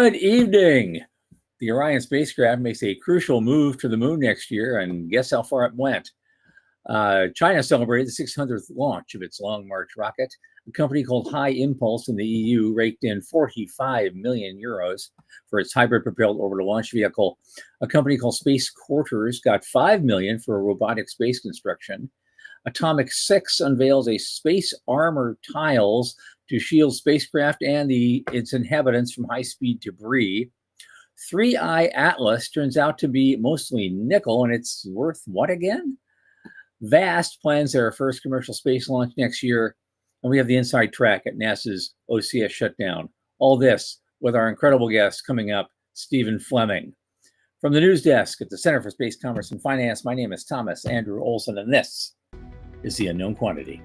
Good evening. The Orion spacecraft makes a crucial move to the moon next year, and guess how far it went? China celebrated the 600th launch of its Long March rocket. A company called High Impulse in the EU raked in 45 million euros for its hybrid-propelled orbital launch vehicle. A company called Space Quarters got 5 million for a robotic space construction. Atomic 6 unveils a space armor tiles to shield spacecraft and its inhabitants from high-speed debris. 3i Atlas turns out to be mostly nickel, and it's worth what again? VAST plans their first commercial space launch next year, and we have the inside track at NASA's OCS shutdown. All this with our incredible guest coming up, Stephen Fleming. From the news desk at the Center for Space Commerce and Finance, my name is Thomas Andrew Olson, and this is The Unknown Quantity.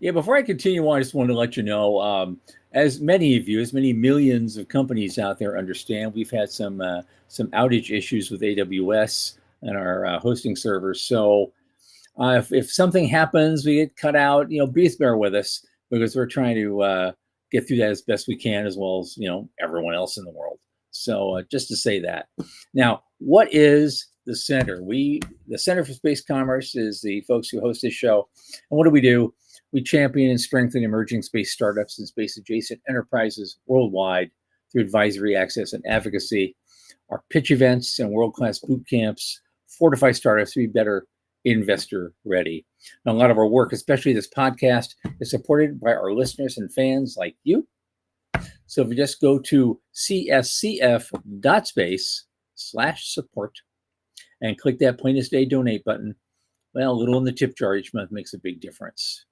Yeah, before I continue on, I just wanted to let you know, as many of you, as many millions of companies out there understand, we've had some outage issues with AWS and our hosting servers. So if something happens, we get cut out, please bear with us because we're trying to get through that as best we can, as well as, everyone else in the world. So just to say that. Now, what is the Center? The Center for Space Commerce is the folks who host this show. And what do? We champion and strengthen emerging space startups and space-adjacent enterprises worldwide through advisory, access, and advocacy. Our pitch events and world-class boot camps fortify startups to be better investor-ready. Now, a lot of our work, especially this podcast, is supported by our listeners and fans like you. So if you just go to cscf.space/support and click that plain as day donate button, well, a little in the tip jar each month makes a big difference.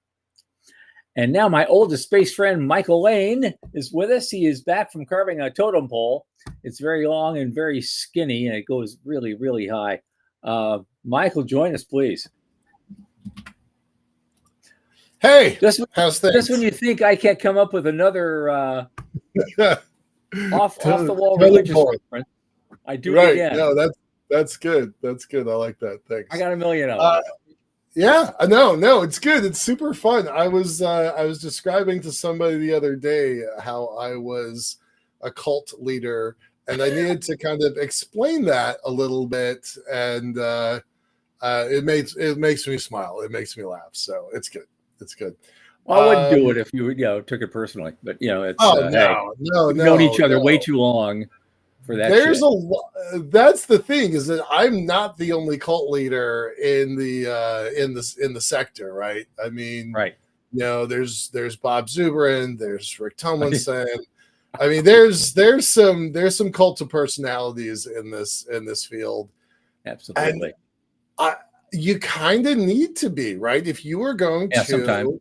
And now my oldest space friend, Michael Lane, is with us. He is back from carving a totem pole. It's very long and very skinny, and it goes really, really high. Michael, join us, please. Hey, how's things? Just when you think I can't come up with another off the wall religious reference, I do it again. No, that's good. That's good. I like that. Thanks. I got a million of them. Yeah, no, it's good. It's super fun. I was describing to somebody the other day how I was a cult leader, and I needed to kind of explain that a little bit, and it makes me smile. It makes me laugh. So it's good. It's good. Well, I wouldn't do it if you took it personally, but it's we've known each other way too long for that. There's that's the thing, is that I'm not the only cult leader in the sector, right? I mean, right. There's Bob Zubrin, there's Rick Tomlinson. I mean, there's some cult of personalities in this field. Absolutely. And you kind of need to be, right? If you are going to sometime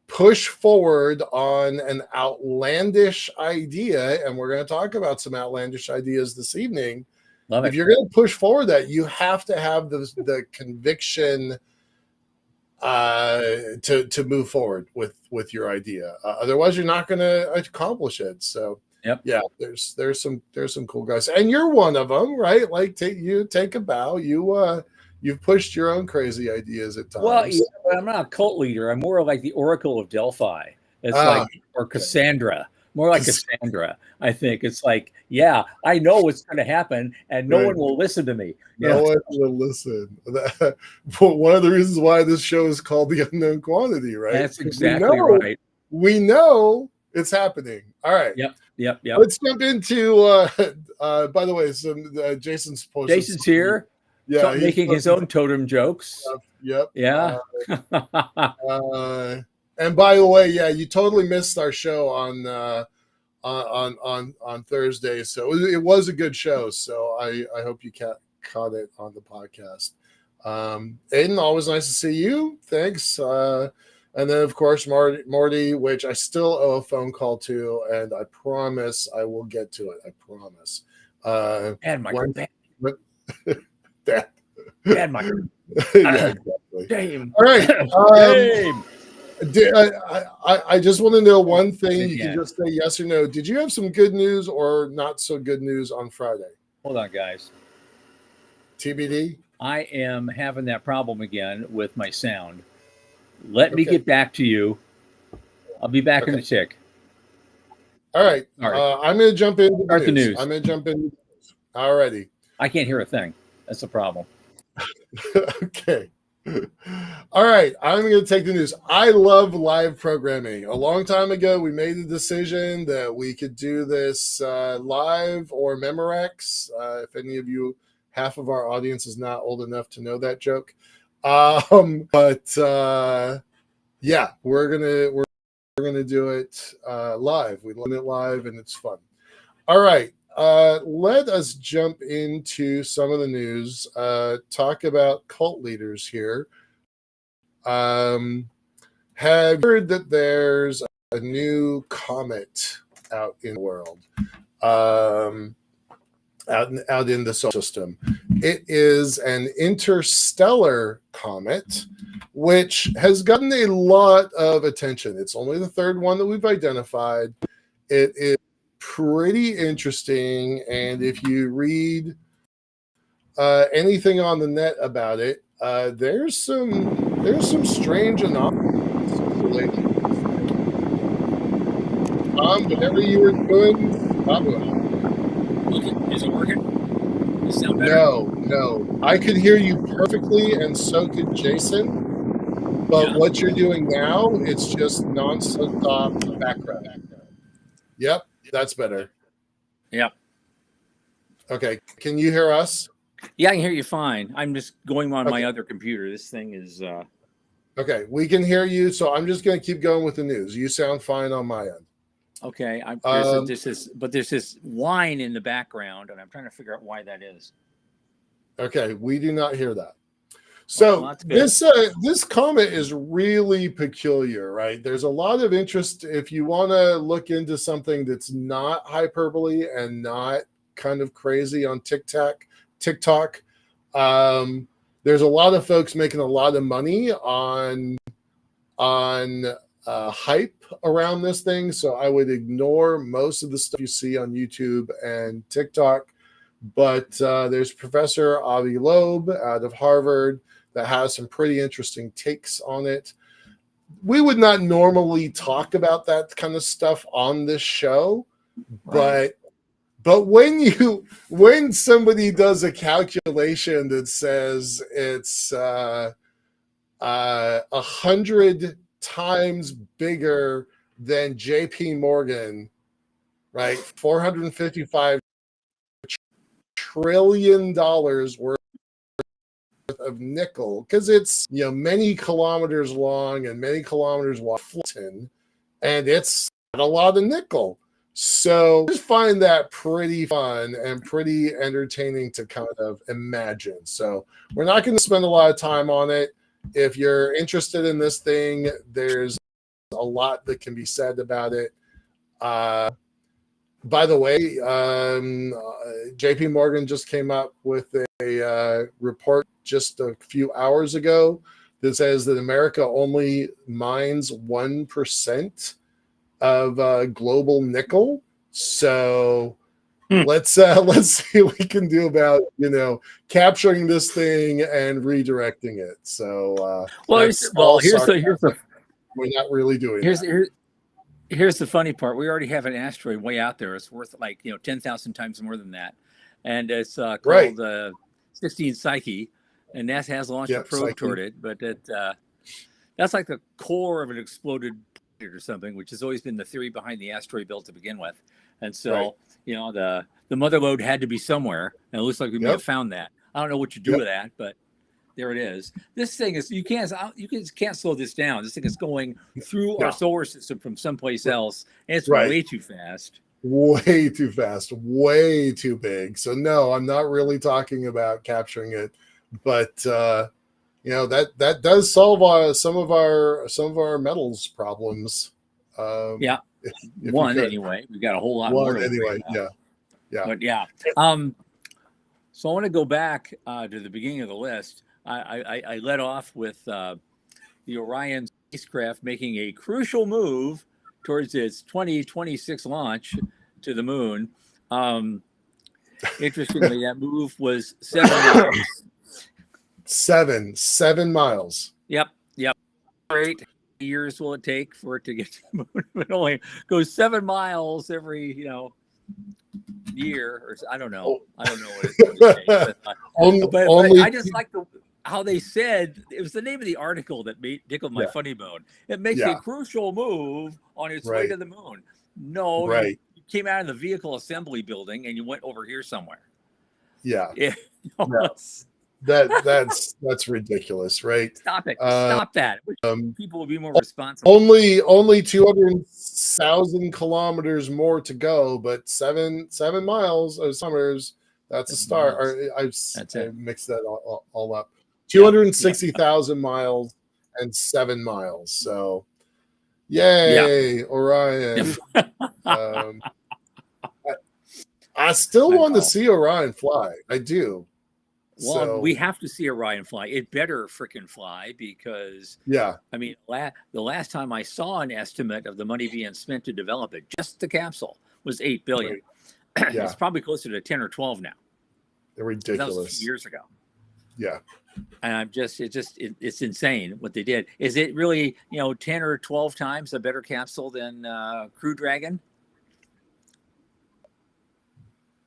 push forward on an outlandish idea, and we're going to talk about some outlandish ideas this evening. Love it. If you're going to push forward that, you have to have the conviction to move forward with your idea. Otherwise, you're not going to accomplish it. So, yeah, there's some cool guys, and you're one of them, right? Like take a bow. You've pushed your own crazy ideas at times. Well, but I'm not a cult leader. I'm more like the Oracle of Delphi. It's or Cassandra. More like Cassandra, I think. It's like, yeah, I know what's going to happen, and no one will listen to me. No one will listen. One of the reasons why this show is called The Unknown Quantity, right? That's exactly right. We know it's happening. All right. Yep. Let's jump into, by the way, Jason's posted. Jason's here. Yeah, making his own totem jokes. Yep. Yeah. And by the way, you totally missed our show on Thursday. So it was a good show. So I hope you caught it on the podcast. Aiden, always nice to see you. Thanks. And then, of course, Morty, which I still owe a phone call to, and I promise I will get to it. I promise. Bad Michael. When, Bad, but, that, bad Michael. yeah, exactly. Shame. All right. Shame. I just want to know one thing. You can Yeah. just say yes or no. Did you have some good news or not so good news on Friday? Hold on, guys. TBD? I am having that problem again with my sound. Let me Okay. get back to you. I'll be back in Okay. a tick. All right. All right. I'm going to jump into the Start the news. news. I'm going to jump into the news. All righty. I can't hear a thing. That's the problem. Okay. All right. I'm going to take the news. I love live programming. A long time ago, we made the decision that we could do this live or Memorex. If any of you, half of our audience is not old enough to know that joke. But yeah, we're gonna do it live. We learn it live, and it's fun. All right. Let us jump into some of the news. Talk about cult leaders here. Have you heard that there's a new comet out in the world? Out in the solar system. It is an interstellar comet, which has gotten a lot of attention. It's only the third one that we've identified. It is pretty interesting, and if you read anything on the net about it, there's some strange anomalies. Whatever you were doing, Is it working? Does it sound better? No. I could hear you perfectly, and so could Jason. But what you're doing now, it's just non-stop background. Yep, that's better. Yep. Okay, can you hear us? Yeah, I can hear you fine. I'm just going on my Okay. other computer. This thing is. Okay, we can hear you, so I'm just going to keep going with the news. You sound fine on my end. Okay. There's this whine in the background, and I'm trying to figure out why that is. Okay, we do not hear that. So Well, that's this comet is really peculiar, right? There's a lot of interest if you want to look into something that's not hyperbole and not kind of crazy on TikTok. There's a lot of folks making a lot of money on hype around this thing. So I would ignore most of the stuff you see on YouTube and TikTok. But there's Professor Avi Loeb out of Harvard that has some pretty interesting takes on it. We would not normally talk about that kind of stuff on this show, right. but when somebody does a calculation that says it's 100 times bigger than JP Morgan, right? $455 trillion worth of nickel, because it's many kilometers long and many kilometers wide, and it's a lot of nickel. So I just find that pretty fun and pretty entertaining to kind of imagine. So we're not going to spend a lot of time on it. If you're interested in this thing, there's a lot that can be said about it. By the way, JP Morgan just came up with a report just a few hours ago that says that America only mines 1% of global nickel. So let's see what we can do about capturing this thing and redirecting it. So here's the we're not really doing that. Here's the funny part. We already have an asteroid way out there. It's worth 10,000 times more than that, and it's called 16 Psyche, and NASA has launched a probe toward it. But that's like the core of an exploded or something, which has always been the theory behind the asteroid belt to begin with. And so the mother lode had to be somewhere, and it looks like we may have found that. I don't know what you do with that, but there it is. This thing is you can't slow this down. This thing is going through our solar system from someplace else, and it's way too fast. Way too fast, way too big. So no, I'm not really talking about capturing it, but that does solve some of our metals problems. Yeah, if one anyway. We got a whole lot more one to worry anyway, about. yeah. But yeah. So I want to go back to the beginning of the list. I led off with the Orion spacecraft making a crucial move towards its 2026 launch to the moon. Interestingly, that move was 7 miles. 7 miles. Yep. Great. Years will it take for it to get to the moon? It only goes 7 miles every, year, or I don't know. I don't know what it's going to take. But I just like how they said it was the name of the article that tickled my funny bone. It makes a crucial move on its way to the moon. No, you came out of the vehicle assembly building and you went over here somewhere. Yeah. No. That's ridiculous, right? Stop it. Stop that. People will be more responsible. Only 200,000 kilometers more to go, but 7 miles of Summers. That's a start. I mixed that all up. 260,000 miles and 7 miles. So, yay, Orion. I still want to see Orion fly. I do. Well, we have to see Orion fly. It better freaking fly because, I mean, the last time I saw an estimate of the money being spent to develop it, just the capsule, was $8 billion. Right. It's probably closer to 10 or 12 now. They're ridiculous. That was a few years ago. Yeah. And it's insane what they did. Is it really, 10 or 12 times a better capsule than Crew Dragon?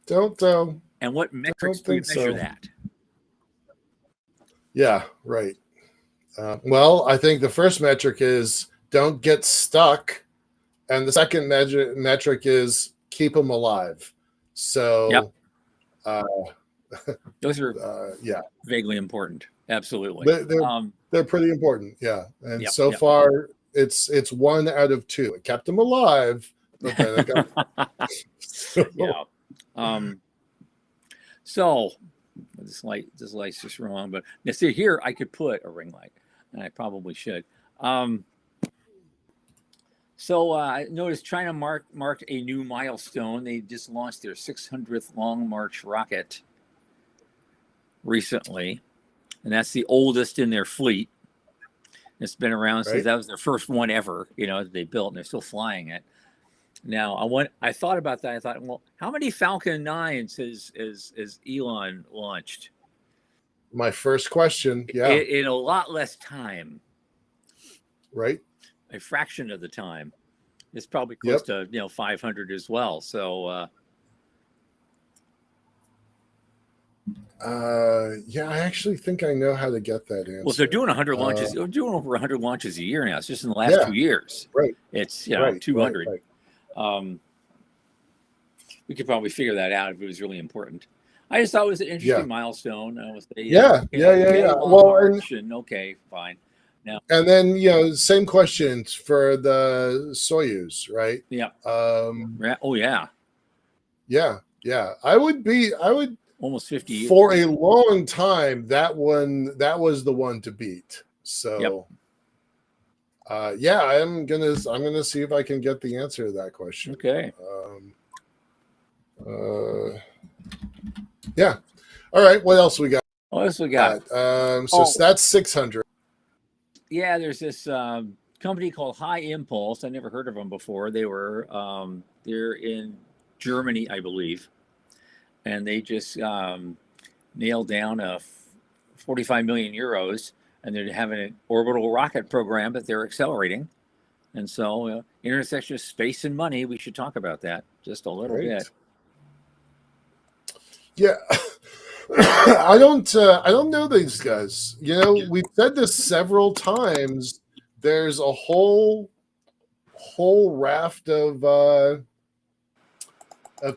Don't know. And what metrics do you measure that? Yeah, right. Well, I think the first metric is don't get stuck, and the second metric is keep them alive. So, those are vaguely important. Absolutely, they're pretty important. Yeah, and so far it's 1 out of 2. It kept them alive, but then it got So. This light's just wrong, but now see here I could put a ring light, and I probably should. So I noticed China marked a new milestone. They just launched their 600th Long March rocket recently, and that's the oldest in their fleet. It's been around since that was their first one ever, that they built, and they're still flying it. Now, I thought about that. I thought, well, how many Falcon 9s has Elon launched? My first question, in a lot less time, right? A fraction of the time. It's probably close to 500 as well. So, I actually think I know how to get that answer. Well, they're doing 100 launches. They're doing over 100 launches a year now. It's just in the last 2 years. Right. It's 200. Right. We could probably figure that out if it was really important. I just thought it was an interesting milestone. Well, okay, fine. Now, and then same questions for the Soyuz, right? Yeah. Yeah. I would almost 50 years. For a long time. That was the one to beat. So. I'm gonna see if I can get the answer to that question. Okay. All right. What else we got? So that's 600. Yeah, there's this company called High Impulse. I never heard of them before. They're in Germany, I believe, and they just nailed down a 45 million euros. And they're having an orbital rocket program that they're accelerating. And so, intersection of space and money, we should talk about that just a little bit. Yeah. I don't know these guys. We've said this several times. There's a whole raft of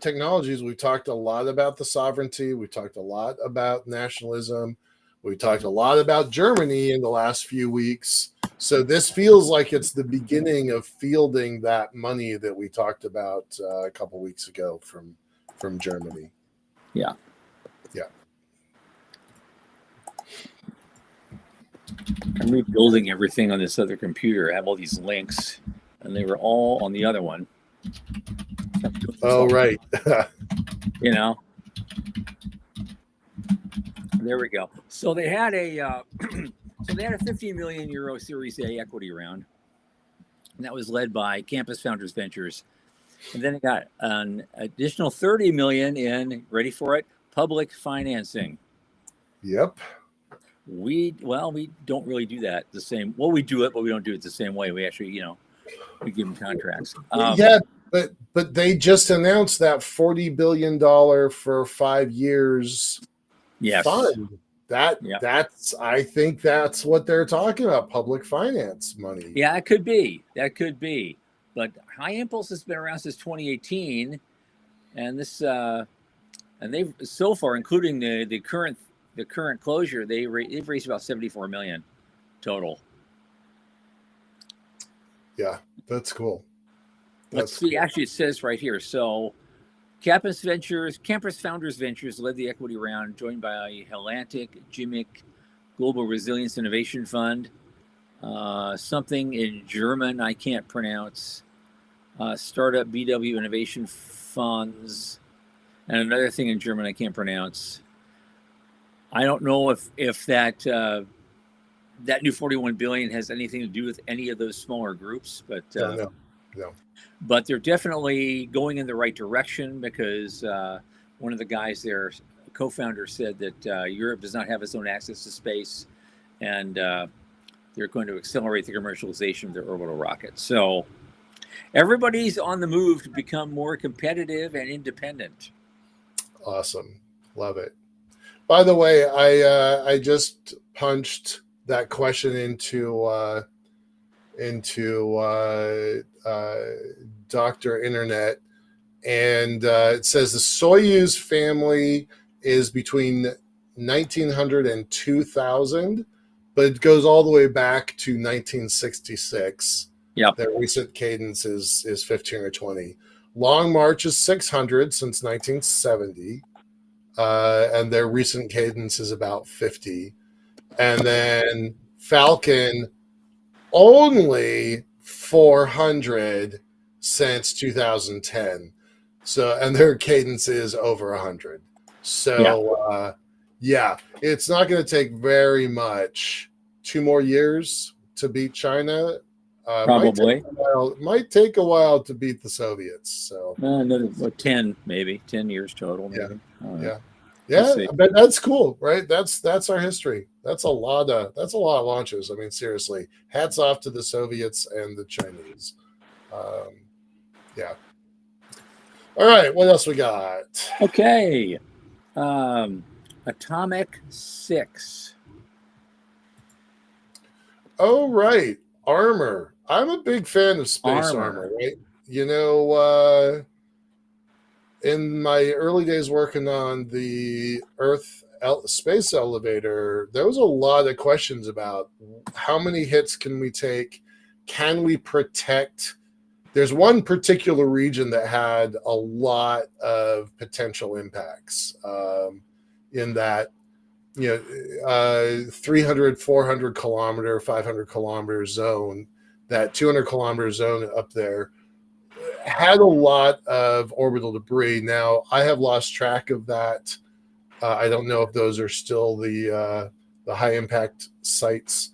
technologies. We've talked a lot about the sovereignty. We talked a lot about nationalism. We talked a lot about Germany in the last few weeks. So this feels like it's the beginning of fielding that money that we talked about a couple weeks ago from Germany. Yeah. I'm rebuilding everything on this other computer. I have all these links, and they were all on the other one. Oh, right. You know, there we go. So they had a so they had a 15 million euro Series A equity round, and that was led by Campus Founders Ventures. And then it got an additional 30 million in, ready for it, public financing. Yep. We don't really do that the same. Well, we do it, but we don't do it the same way. We actually, we give them contracts. Yeah, but they just announced that $40 billion for 5 years Yes. fund. That's I think that's what they're talking about, public finance money. Yeah, it could be. That could be. But High Impulse has been around since 2018, and this and they've so far, including the current closure, they've raised about 74 million total. Yeah, that's cool. Let's see. Cool. Actually, it says right here. So, Campus Founders Ventures led the equity round, joined by Atlantic, GIMIC, Global Resilience Innovation Fund, something in German I can't pronounce, Startup BW Innovation Funds, and another thing in German I can't pronounce. I don't know if that new 41 billion has anything to do with any of those smaller groups, but no. But they're definitely going in the right direction, because one of the guys there, co-founder, said that Europe does not have its own access to space, and they're going to accelerate the commercialization of their orbital rockets. So everybody's on the move to become more competitive and independent. Awesome. Love it. By the way, I just punched that question into Dr. Internet, and it says the Soyuz family is between 1900 and 2000, but it goes all the way back to 1966. Yeah, their recent cadence is 15 or 20. Long March is 600 since 1970, and their recent cadence is about 50. And then Falcon only 400 since 2010. So, and their cadence is over 100. So, yeah, it's not going to take very much. 2 more years to beat China. Probably. Might take a while to beat the Soviets. So another 10 years total. Maybe. Yeah. But that's cool, right? That's our history. That's a lot of launches. I mean, seriously, hats off to the Soviets and the Chinese. Yeah. All right, what else we got? Okay, Atomic 6. Oh, right, armor. I'm a big fan of space armor, right? In my early days working on the Earth space elevator, there was a lot of questions about how many hits can we take? Can we protect? There's one particular region that had a lot of potential impacts in that, 300, 400 kilometer, 500 kilometer zone, that 200 kilometer zone up there had a lot of orbital debris. Now, I have lost track of that. I don't know if those are still the high impact sites.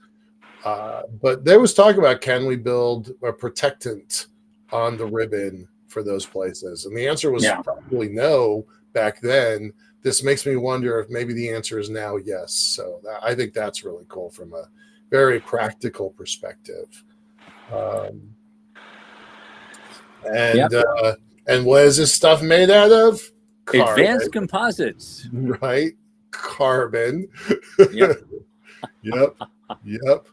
But there was talk about, can we build a protectant on the ribbon for those places? And the answer was probably no back then. This makes me wonder if maybe the answer is now yes. So I think that's really cool from a very practical perspective. And what is this stuff made out of? Carbon. Advanced composites. Right? Carbon. Yep. Yep.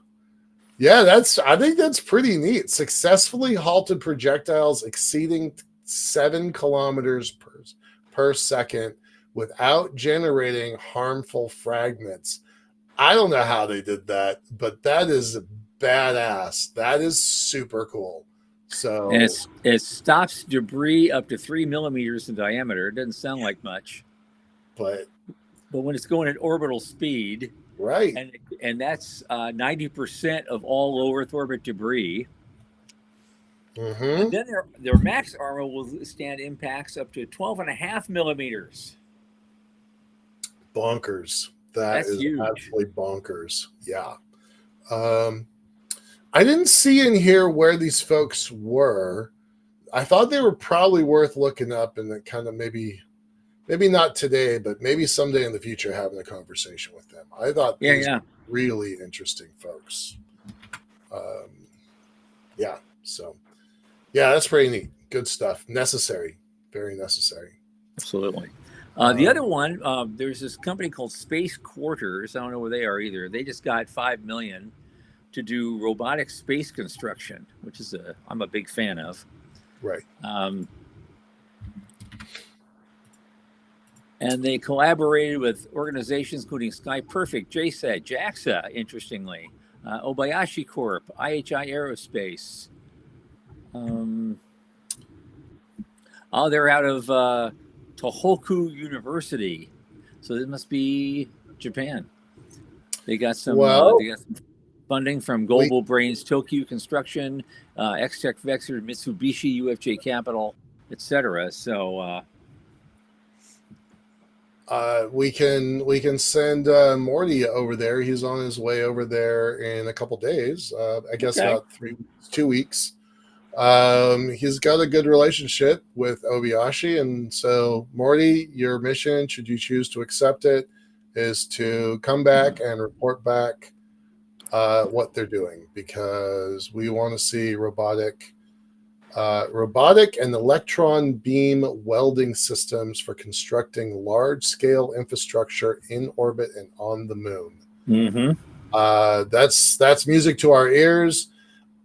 Yeah, I think that's pretty neat. Successfully halted projectiles exceeding 7 kilometers per second without generating harmful fragments. I don't know how they did that, but that is badass. That is super cool. So, and it stops debris up to 3 millimeters in diameter. It doesn't sound like much, but when it's going at orbital speed, Right. and that's 90% of all low Earth orbit debris. And Mm-hmm. then their max armor will withstand impacts up to 12.5 millimeters. Bonkers. That That's is huge. absolutely bonkers. Yeah. Um, I didn't see in here where these folks were. I thought they were probably worth looking up and then kind of maybe not today, but maybe someday in the future having a conversation with them. I thought Yeah, these yeah. were really interesting folks. Yeah. So, yeah, that's pretty neat. Good stuff. Necessary. Very necessary. Absolutely. The other one, there's this company called Space Quarters. I don't know where they are either. They just got 5 million to do robotic space construction, which is I'm a big fan of. Right. And they collaborated with organizations including Sky Perfect, JSAT, JAXA, interestingly, Obayashi Corp, IHI Aerospace. They're out of Tohoku University, so this must be Japan. They got some funding from Global Brains, Tokyo Construction, X-Tech Vexor, Mitsubishi, UFJ Capital, etc. So we can send Morty over there. He's on his way over there in a couple days. I guess about 2 weeks. He's got a good relationship with Obayashi, and so Morty, your mission, should you choose to accept it, is to come back and report back what they're doing, because we want to see robotic and electron beam welding systems for constructing large-scale infrastructure in orbit and on the moon. Mm-hmm. That's music to our ears.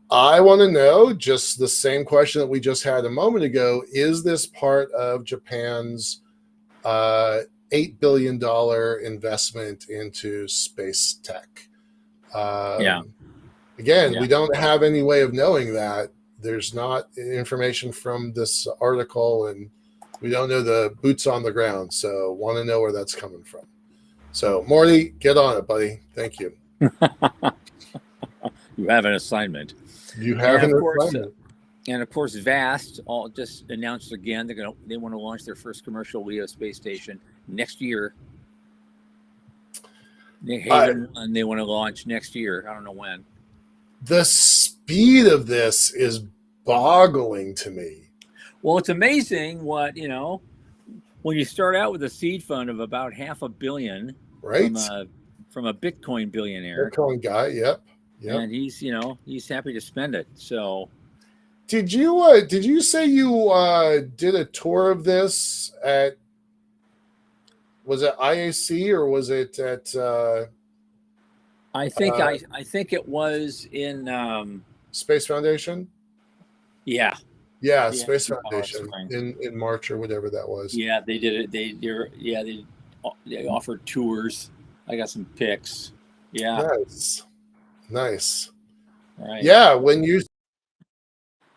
I want to know, just the same question that we just had a moment ago, is this part of Japan's $8 billion investment into space tech? Again, we don't have any way of knowing that. There's not information from this article, and we don't know the boots on the ground. So want to know where that's coming from. So Morty, get on it, buddy. Thank you. You have an assignment. You have an assignment. And of course, Vast all just announced again they want to launch their first commercial LEO space station next year. New Haven, and they want to launch next year. I don't know when. The speed of this is boggling to me. Well, it's amazing what, when you start out with a seed fund of about $500 million, right, from a Bitcoin billionaire, Bitcoin guy, yep. And he's happy to spend it. So, did you say you did a tour of this at? Was it IAC or was it at? I think it was in Space Foundation. Yeah, Space Foundation in March or whatever that was. Yeah, they did it. They offered tours. I got some pics. Yeah, nice. Right. Yeah, when you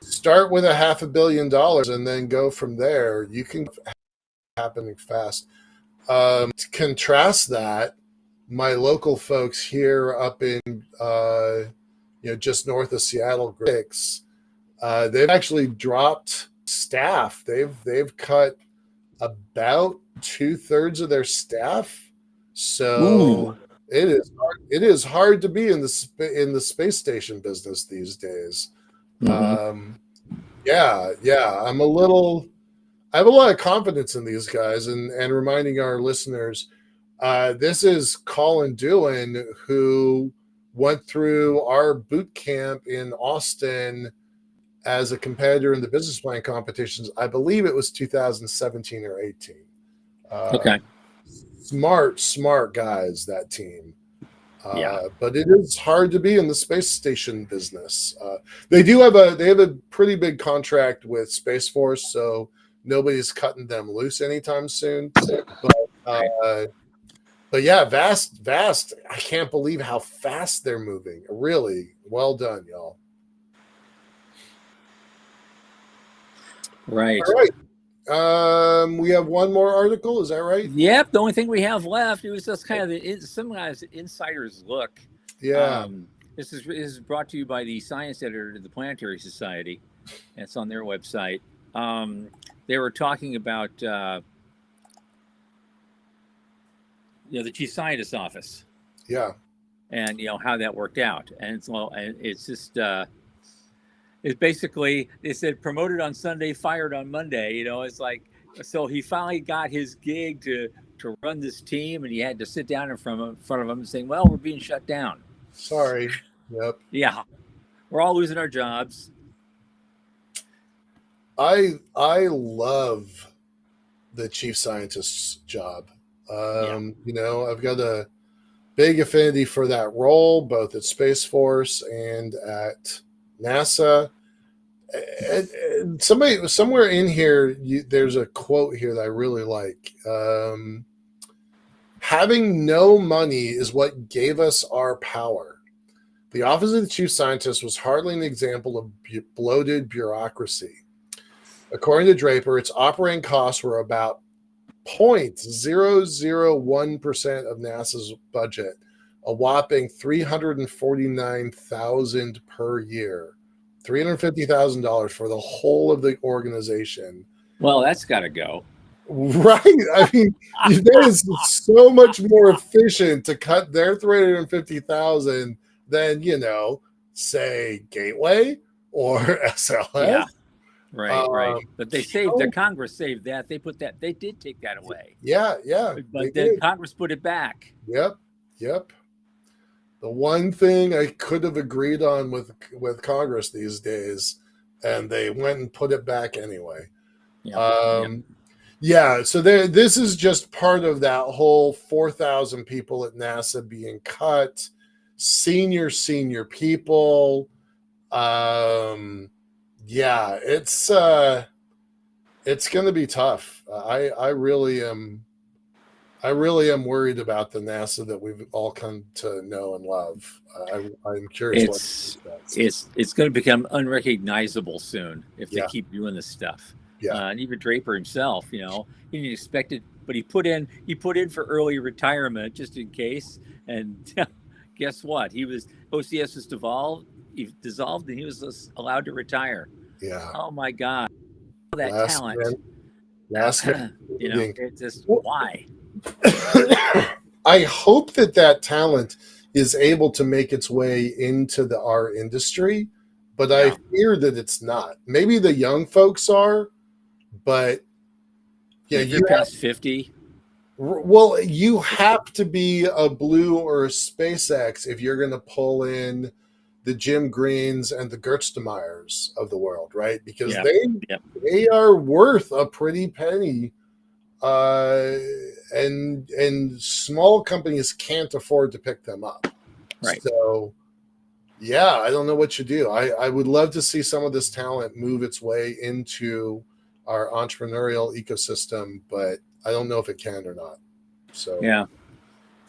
start with $500 million and then go from there, you can happening fast. To contrast that, my local folks here up in just north of Seattle, they've actually dropped staff. They've cut about 2/3 of their staff. So it is hard to be in the space station business these days. Mm-hmm. I have a lot of confidence in these guys, and reminding our listeners, this is Colin Doohan, who went through our boot camp in Austin as a competitor in the business plan competitions. I believe it was 2017 or 18. Okay. Smart guys, that team. But it is hard to be in the space station business. They have a pretty big contract with Space Force, so nobody's cutting them loose anytime soon. But yeah, Vast. I can't believe how fast they're moving. Really well done, y'all. Right. All right. We have one more article. Is that right? Yep. The only thing we have left, it was just kind of some guys insider's look. Yeah. This is brought to you by the science editor of the Planetary Society. And it's on their website. They were talking about the chief scientist's office. Yeah. And how that worked out. And it's just it's basically, they said promoted on Sunday, fired on Monday. It's like, so he finally got his gig to run this team, and he had to sit down in front of them and saying, well, we're being shut down. Sorry. Yep. Yeah. We're all losing our jobs. I love the chief scientist's job. I've got a big affinity for that role, both at Space Force and at NASA. And somewhere in here, there's a quote here that I really like. Having no money is what gave us our power. The office of the chief scientist was hardly an example of bloated bureaucracy. According to Draper, its operating costs were about 0.001% of NASA's budget, a whopping $349,000 per year, $350,000 for the whole of the organization. Well, that's got to go. Right. I mean, that is so much more efficient to cut their $350,000 than, say Gateway or SLS. Yeah. Right. But they saved, the Congress saved that. They did take that away. Yeah. But then Congress put it back. Yep. The one thing I could have agreed on with Congress these days, and they went and put it back anyway. Yeah. So this is just part of that whole 4,000 people at NASA being cut, senior people. Yeah, it's going to be tough. I really am worried about the NASA that we've all come to know and love. I'm curious. It's going to become unrecognizable soon if they keep doing this stuff. Yeah, and even Draper himself, he didn't expect it, but he put in for early retirement just in case. And guess what? OCS was dissolved, and he was allowed to retire. Yeah. Oh my God, that talent. It's just why. I hope that talent is able to make its way into our industry, but I fear that it's not. Maybe the young folks are, but if you're past 50. Well, you have to be a Blue or a SpaceX if you're going to pull in the Jim Greens and the Gerstenmeyers of the world, right? Because they are worth a pretty penny, and small companies can't afford to pick them up. Right. So, yeah, I don't know what you do. I would love to see some of this talent move its way into our entrepreneurial ecosystem, but I don't know if it can or not. So, yeah,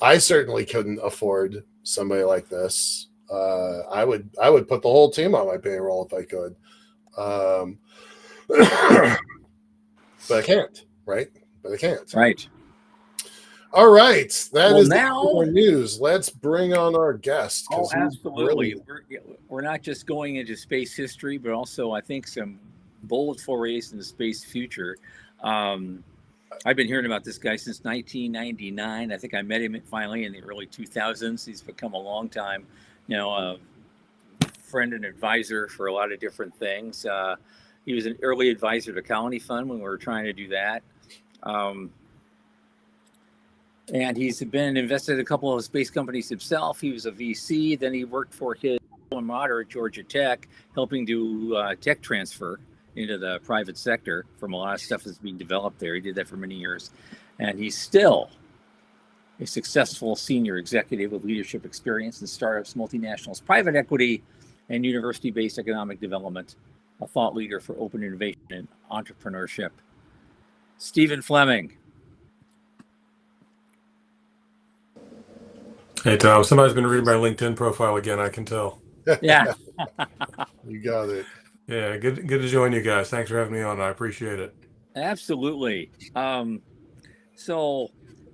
I certainly couldn't afford somebody like this. I would put the whole team on my payroll if I could, but I can't. Right? But I can't. Right. All right, that is now our news. Let's bring on our guest. Oh, absolutely. We're not just going into space history, but also I think some bold forays in the space future. I've been hearing about this guy since 1999. I think I met him finally in the early 2000s. He's become a long time, a friend and advisor for a lot of different things. He was an early advisor to Colony Fund when we were trying to do that. And he's been invested in a couple of space companies himself. He was a VC. Then he worked for his alma mater at Georgia Tech, helping do tech transfer into the private sector from a lot of stuff that's being developed there. He did that for many years. And he's still a successful senior executive with leadership experience in startups, multinationals, private equity, and university-based economic development, a thought leader for open innovation and entrepreneurship. Stephen Fleming. Hey, Tom, somebody's been reading my LinkedIn profile again, I can tell. Yeah. You got it. Yeah, good to join you guys. Thanks for having me on. I appreciate it. Absolutely. So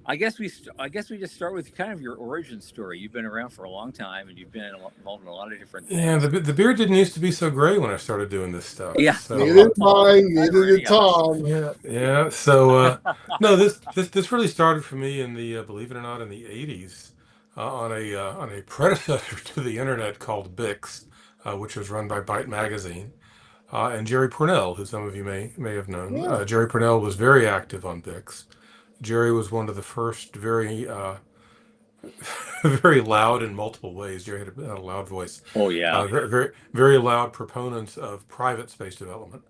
I guess we just start with kind of your origin story. You've been around for a long time, and you've been involved in a lot of different Yeah, things. the beard didn't used to be so gray when I started doing this stuff. Yeah. So Neither did mine, Neither neither were any did of us. Tom. yeah. So no, this really started for me in the believe it or not in the '80s on a predecessor to the internet called Bix, which was run by Byte Magazine. And Jerry Purnell, who some of you may have known. Yeah, Jerry Purnell was very active on Bix. Jerry was one of the first very very loud in multiple ways. Jerry had a loud voice. Oh yeah. Very loud proponents of private space development.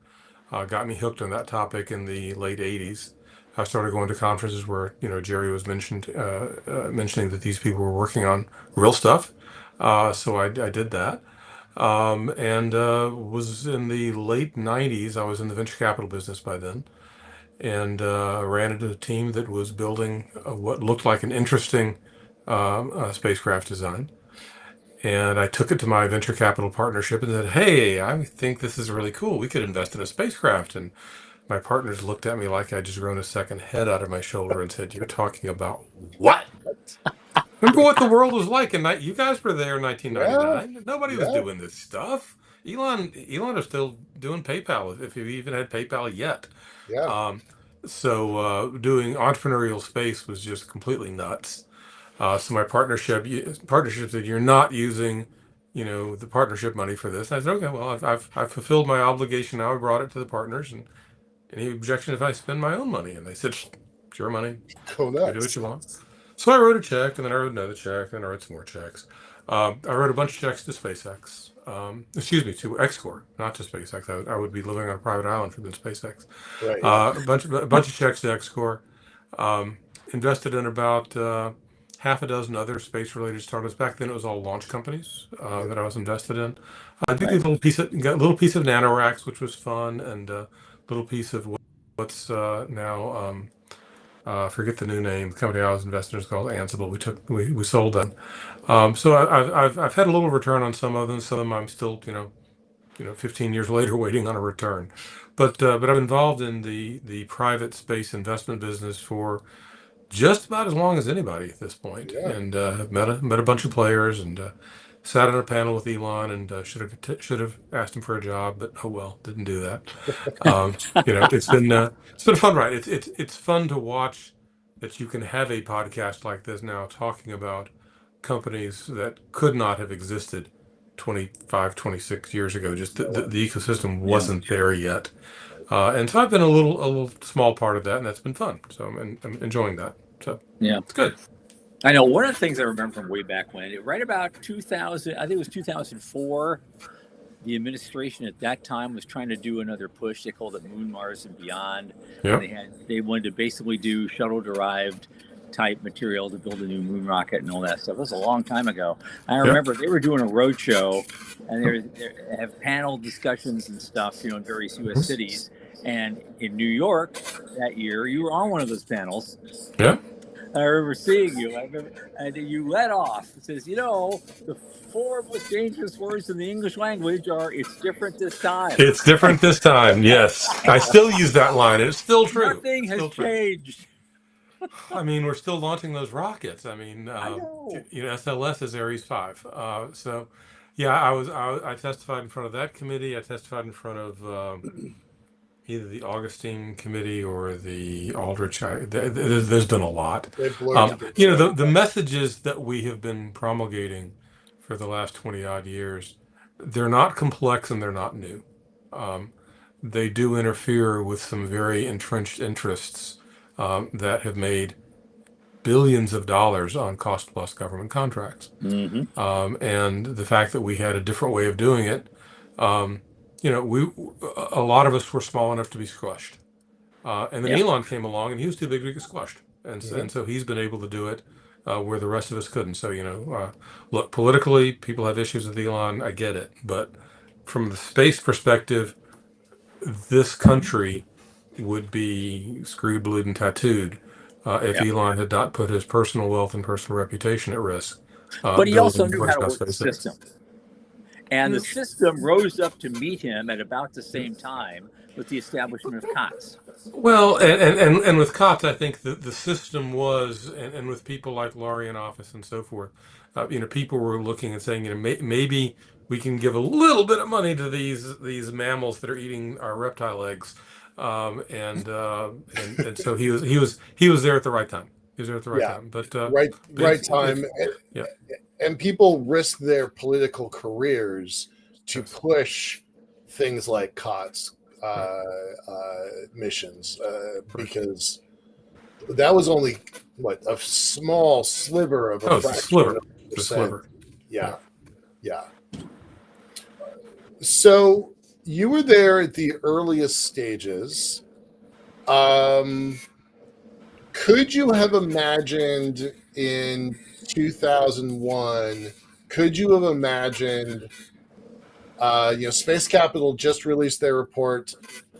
Got me hooked on that topic in the late '80s. I started going to conferences where Jerry was mentioning that these people were working on real stuff. So I did that. And was in the late '90s. I was in the venture capital business by then, and ran into a team that was building what looked like an interesting spacecraft design. And I took it to my venture capital partnership and said, "Hey, I think this is really cool. We could invest in a spacecraft." And my partners looked at me like I'd just grown a second head out of my shoulder and said, "You're talking about what?" Remember what the world was like you guys were there in yeah, 1999. Nobody was yeah, doing this stuff. Elon was still doing PayPal, if you even had PayPal yet. yeah. Um, so doing entrepreneurial space was just completely nuts. So my partnership said, "You're not using, the partnership money for this." And I said, "Okay, well, I've fulfilled my obligation. Now I brought it to the partners, and any objection if I spend my own money?" And they said, "It's your money. Go You do what nuts. you want." So I wrote a check, and then I wrote another check, and I wrote some more checks. I wrote a bunch of checks to SpaceX. Excuse me, to XCore, not to SpaceX. I would be living on a private island for the SpaceX. Right, yeah. A bunch of checks to XCore. Invested in about half a dozen other space-related startups. Back then, it was all launch companies Yeah. that I was invested in. I did Right. got a little piece of NanoRacks, which was fun, and a little piece of what's now. Forget the new name. The company I was invested in is called Ansible. We sold them. So I've had a little return on some of them. Some of them I'm still 15 years later waiting on a return. But I'm involved in the private space investment business for just about as long as anybody at this point, Yeah. and have met a bunch of players, and sat on a panel with Elon, and should have asked him for a job, but oh well, didn't do that. It's been a fun ride. It's fun to watch that you can have a podcast like this now talking about companies that could not have existed 25, 26 years ago. Just No way. the ecosystem Yeah. wasn't there yet. And so I've been a little small part of that, and that's been fun. So I'm enjoying that. So Yeah. it's good. I know one of the things I remember from way back when, right about 2000, I think it was 2004, the administration at that time was trying to do another push. They called it Moon, Mars, and Beyond, and Yeah. they wanted to basically do shuttle derived type material to build a new moon rocket and all that stuff. That was a long time ago. I Yeah. remember they were doing a road show, and they have panel discussions and stuff, in various U.S. cities. And in New York that year, you were on one of those panels. Yeah. I remember seeing you. And you let off. It says, the four most dangerous words in the English language are "it's different this time." It's different this time. Yes. I still use that line. And it's still true. Nothing It's has still true. changed. I mean, we're still launching those rockets. I mean, I know. SLS is Ares 5. So yeah, I testified in front of that committee. I testified in front of either the Augustine committee or the Aldrich. There's been a lot. They blurred together. The messages that we have been promulgating for the last 20 odd years, they're not complex and they're not new. Um, they do interfere with some very entrenched interests that have made billions of dollars on cost plus government contracts. Mm-hmm. And the fact that we had a different way of doing it, um, a lot of us were small enough to be squashed. And then Yep. Elon came along, and he was too big to get squashed, Mhm. and so he's been able to do it where the rest of us couldn't. So look, politically, people have issues with Elon. I get it, but from the space perspective, this country would be screwed, blued, and tattooed if Yep. Elon had not put his personal wealth and personal reputation at risk But he also building knew how pushing to on work the SpaceX. system. And the system rose up to meet him at about the same time with the establishment of COTS. Well, and with COTS, I think the system was, and with people like Laurie in office and so forth, people were looking and saying, maybe we can give a little bit of money to these mammals that are eating our reptile eggs, and so he was there at the right time. He was there at the right time, but right time. Yeah. And people risk their political careers to push things like COTS missions because that was only a small sliver of a fraction. A sliver. Yeah. So you were there at the earliest stages. Could you have imagined in 2001? Could you have imagined? Space Capital just released their report.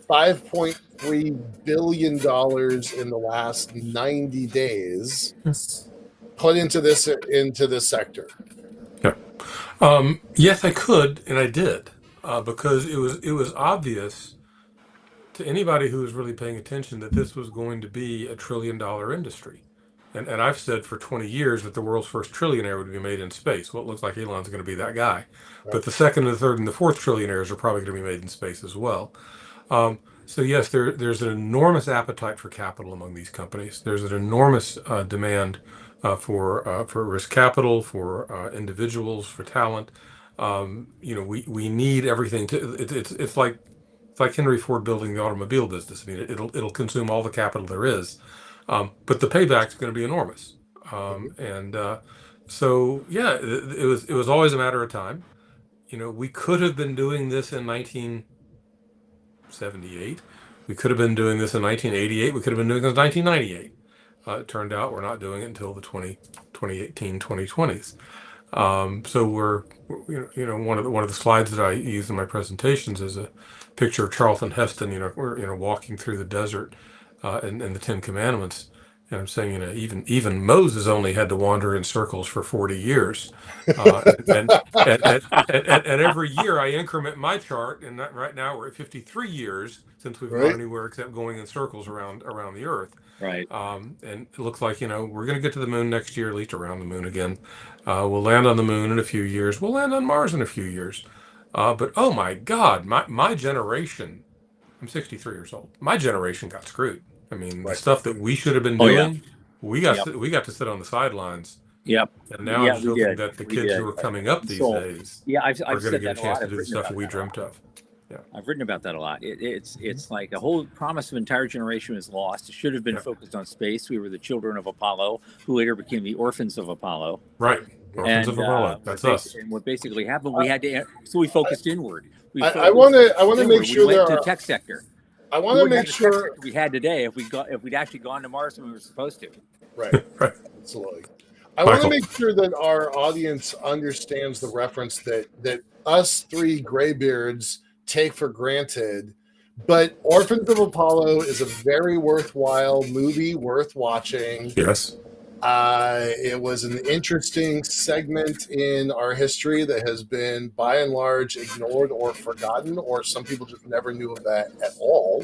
$5.3 billion in the last 90 days put into this sector. Yeah. Yes, I could, and I did, because it was obvious to anybody who was really paying attention that this was going to be a $1 trillion industry. And I've said for 20 years that the world's first trillionaire would be made in space. Well, it looks like Elon's going to be that guy. Right. But the second and the third and the fourth trillionaires are probably going to be made in space as well. So yes, there's an enormous appetite for capital among these companies. There's an enormous demand for risk capital, for individuals, for talent. We need everything to. It's like Henry Ford building the automobile business. I mean, it'll consume all the capital there is. But the payback's going to be enormous, so yeah, it was always a matter of time. We could have been doing this in 1978. We could have been doing this in 1988. We could have been doing this in 1998. It turned out we're not doing it until the 2018, 2020s. So we're one of the slides that I use in my presentations is a picture of Charlton Heston. We're walking through the desert. And the Ten Commandments, and I'm saying, even Moses only had to wander in circles for 40 years, and every year I increment my chart, and right now we're at 53 years since we've gone anywhere except going in circles around the Earth. Right. And it looks like we're going to get to the moon next year, at least around the moon again. We'll land on the moon in a few years. We'll land on Mars in a few years. But oh my God, my generation. I'm 63 years old. My generation got screwed. I mean, the stuff that we should have been doing, we got to sit on the sidelines. Yep. And now I'm hoping that the kids who are coming up these days are going to get a chance to do the stuff that we dreamt of. Yeah. I've written about that a lot. It's like a whole promise of an entire generation was lost. It should have been focused on space. We were the children of Apollo, who later became the orphans of Apollo. Right. Orphans of Apollo. That's us. And what basically happened, we focused inward. I want to make sure we went to the tech sector. I want to make sure we had today if we'd actually gone to Mars when we were supposed to. Right. Absolutely. I want to make sure that our audience understands the reference that us three graybeards take for granted. But Orphans of Apollo is a very worthwhile movie, worth watching. Yes. It was an interesting segment in our history that has been, by and large, ignored or forgotten, or some people just never knew of that at all.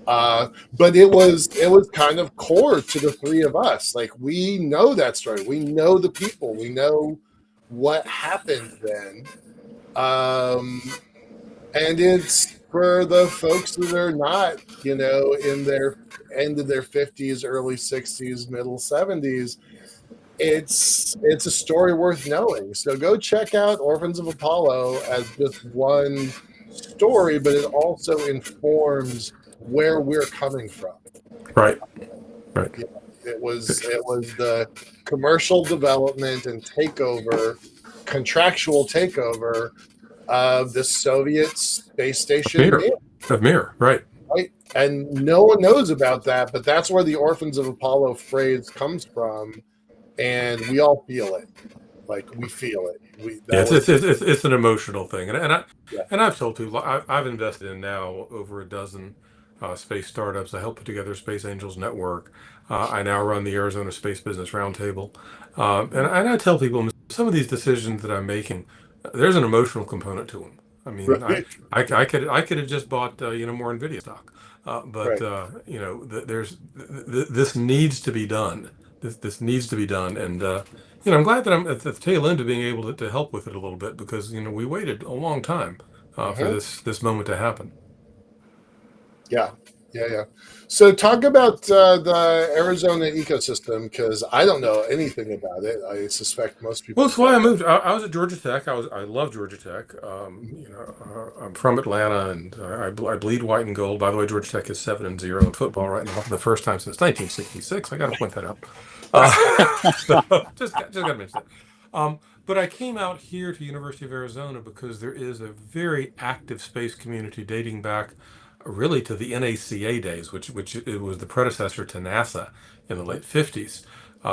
But it was kind of core to the three of us. Like, we know that story. We know the people. We know what happened then. And it's for the folks that are not, in their end of their 50s, early 60s, middle 70s, it's a story worth knowing. So go check out Orphans of Apollo as just one story, but it also informs where we're coming from. Right. It was the commercial development and contractual takeover of the Soviet space station Mir, right. And no one knows about that, but that's where the Orphans of Apollo phrase comes from, and we all feel it. Like, we feel it. It's an emotional thing, and I've told people I've invested in now over a dozen space startups. I helped put together Space Angels Network. I now run the Arizona Space Business Roundtable, and I tell people some of these decisions that I'm making there's an emotional component to them. I mean, Right. I could have just bought more Nvidia stock, but Right. this needs to be done. This needs to be done, and I'm glad that I'm at the tail end of being able to help with it a little bit, because we waited a long time for Mhm. this moment to happen. Yeah. Yeah. Yeah. So talk about the Arizona ecosystem, because I don't know anything about it. I suspect most Well, people that's why I don't. moved. I was at Georgia Tech. I love Georgia Tech. I'm from Atlanta, and I bleed white and gold. By the way, Georgia Tech is 7-0 in football right now, for the first time since 1966. I got to point that out. Uh, so just got to mention that. But I came out here to University of Arizona because there is a very active space community dating back, really, to the NACA days, which it was the predecessor to NASA in the late 50s.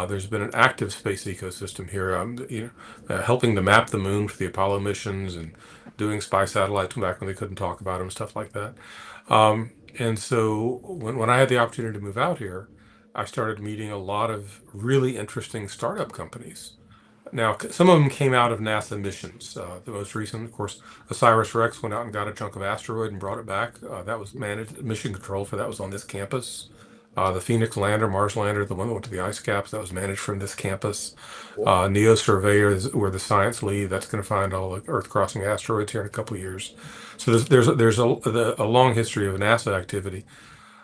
There's been an active space ecosystem here, helping to map the moon for the Apollo missions, and doing spy satellites back when they couldn't talk about them, stuff like that. And so when I had the opportunity to move out here, I started meeting a lot of really interesting startup companies. Now, some of them came out of NASA missions. The most recent, of course, OSIRIS-REx went out and got a chunk of asteroid and brought it back. That was managed, mission control for that was on this campus. The Phoenix lander, Mars lander, the one that went to the ice caps, that was managed from this campus. Cool. Neo Surveyor is where the science lead. That's going to find all the Earth-crossing asteroids here in a couple of years. So there's a long history of NASA activity,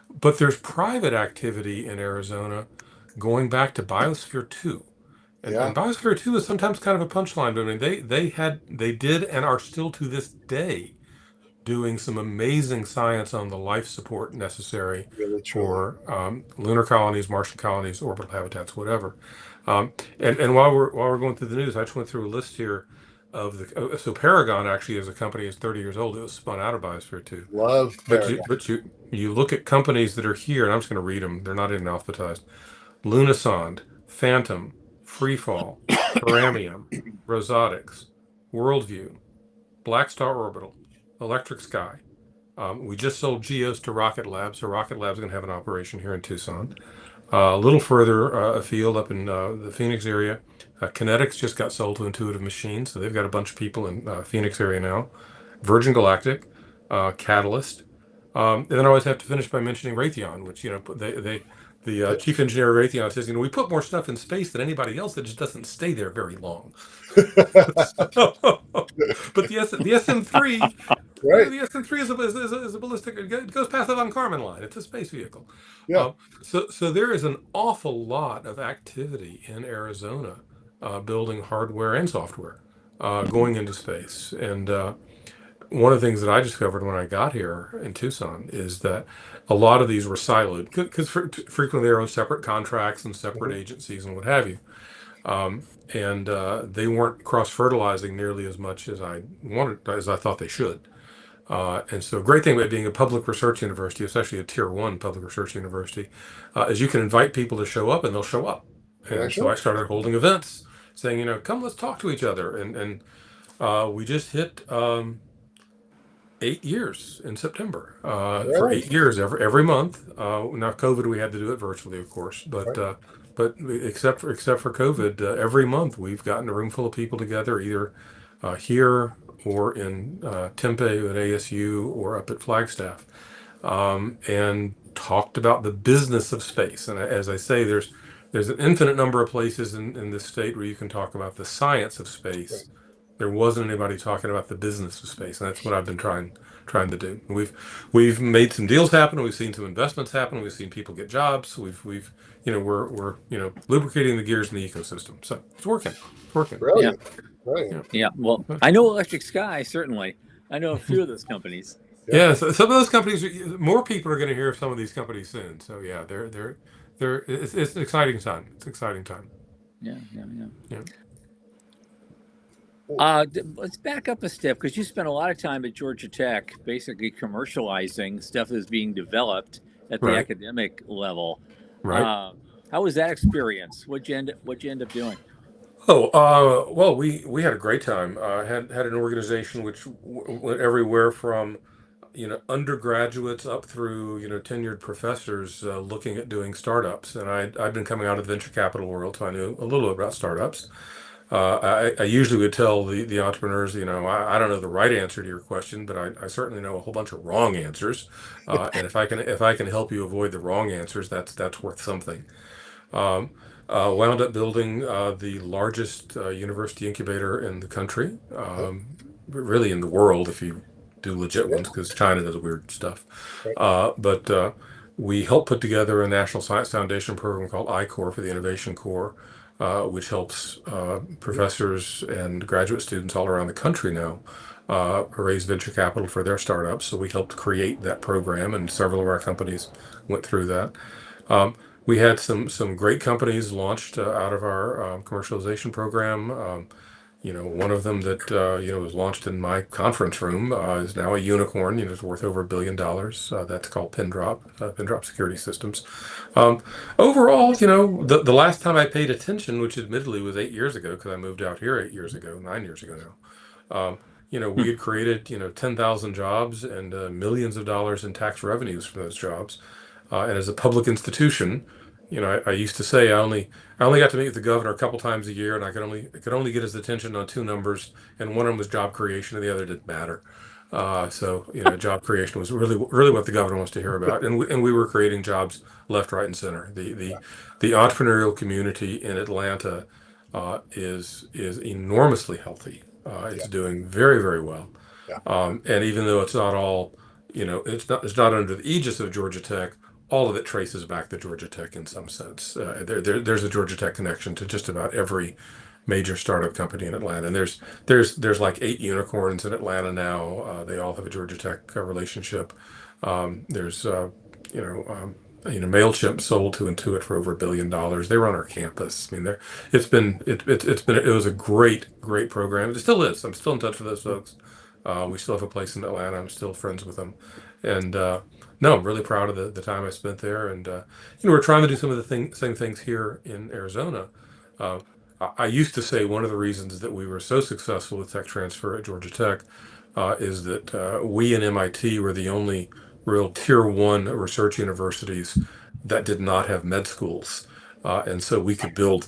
but there's private activity in Arizona going back to Biosphere 2. And Yeah. Biosphere 2 is sometimes kind of a punchline, but I mean they did and are still to this day doing some amazing science on the life support necessary Really, truly. for lunar colonies, Martian colonies, orbital habitats, whatever. And while we're going through the news, I just went through a list here of so Paragon actually, as a company, is 30 years old. It was spun out of Biosphere 2. Love But Paragon. you look at companies that are here, and I'm just going to read them. They're not even alphabetized. Lunasonde, Phantom, Freefall, Paramium, Rosatics, Worldview, Black Star Orbital, Electric Sky. We just sold Geos to Rocket Lab, so Rocket Lab's going to have an operation here in Tucson. A little further afield, up in the Phoenix area, Kinetics just got sold to Intuitive Machines, so they've got a bunch of people in Phoenix area now. Virgin Galactic, Catalyst, and then I always have to finish by mentioning Raytheon, which the chief engineer of Raytheon says, we put more stuff in space than anybody else, that just doesn't stay there very long. But the SM-3, Right. the SM-3 is a ballistic. It goes past the von Karman line. It's a space vehicle. Yeah. So there is an awful lot of activity in Arizona, building hardware and software, going into space. And one of the things that I discovered when I got here in Tucson is that a lot of these were siloed, because frequently they're on separate contracts and separate Mhm. agencies and what have you. And they weren't cross-fertilizing nearly as much as I thought they should. And so, a great thing about being a public research university, especially a tier one public research university, is you can invite people to show up, and they'll show up. Yeah, And so I sure. started holding events, saying, come, let's talk to each other. And we just hit 8 years in September. For Right. 8 years, every month. Now, COVID, we had to do it virtually, of course, but Right. except for COVID, every month we've gotten a room full of people together, either here or in Tempe at ASU or up at Flagstaff, and talked about the business of space. And as I say, there's an infinite number of places in this state where you can talk about the science of Right. space. There wasn't anybody talking about the business of space, and that's what I've been trying to do. We've made some deals happen. We've seen some investments happen. We've seen people get jobs. We're lubricating the gears in the ecosystem. So it's working. It's working. Yeah. Brilliant. Brilliant. Yeah. Yeah. Well, I know Electric Sky, certainly. I know a few of those companies. Yeah. Yeah. So some of those companies, more people are going to hear of some of these companies soon. So yeah, it's an exciting time. It's an exciting time. Yeah. Yeah. Yeah. Yeah. Let's back up a step, because you spent a lot of time at Georgia Tech basically commercializing stuff that's being developed at the Right. academic level. Right. How was that experience? What'd you end up doing? Oh, well, we had a great time. Had an organization which went everywhere from, undergraduates up through, tenured professors, looking at doing startups. And I'd been coming out of the venture capital world, so I knew a little bit about startups. I usually would tell the entrepreneurs, I don't know the right answer to your question, but I certainly know a whole bunch of wrong answers. And if I can help you avoid the wrong answers, that's worth something. Um, Wound up building the largest university incubator in the country, Oh, really in the world if you do legit yeah, ones, because China does weird stuff. right. But we helped put together a National Science Foundation program called I-Corps for the Innovation Corps, which helps professors and graduate students all around the country now raise venture capital for their startups. So we helped create that program, and several of our companies went through that. Um, we had some great companies launched out of our commercialization program. One of them that was launched in my conference room is now a unicorn. It's worth over $1 billion. That's called Pindrop Security Systems. Um, Overall, the last time I paid attention, which admittedly was 8 years ago, because I moved out here 8 years ago, 9 years ago now. We had created 10,000 jobs and millions of dollars in tax revenues from those jobs. And as a public institution, I used to say I only got to meet with the governor a couple times a year, and I could only get his attention on two numbers, and one of them was job creation, and the other didn't matter. So job creation was really really what the governor wants to hear about, and we were creating jobs left, right, and center. The entrepreneurial community in Atlanta is enormously healthy. Yeah, It's doing very very well, yeah, and even though it's not all, it's not under the aegis of Georgia Tech, all of it traces back to Georgia Tech in some sense. There's a Georgia Tech connection to just about every major startup company in Atlanta, and there's like 8 unicorns in Atlanta now. They all have a Georgia Tech relationship. There's Mailchimp sold to Intuit for over $1 billion. They run our campus. I mean, it was a great program. It still is. I'm still in touch with those folks. We still have a place in Atlanta. I'm still friends with them, and no, I'm really proud of the time I spent there. And we're trying to do some of the same things here in Arizona. Uh, I used to say one of the reasons that we were so successful with tech transfer at Georgia Tech is that we and MIT were the only real tier one research universities that did not have med schools. And so we could build,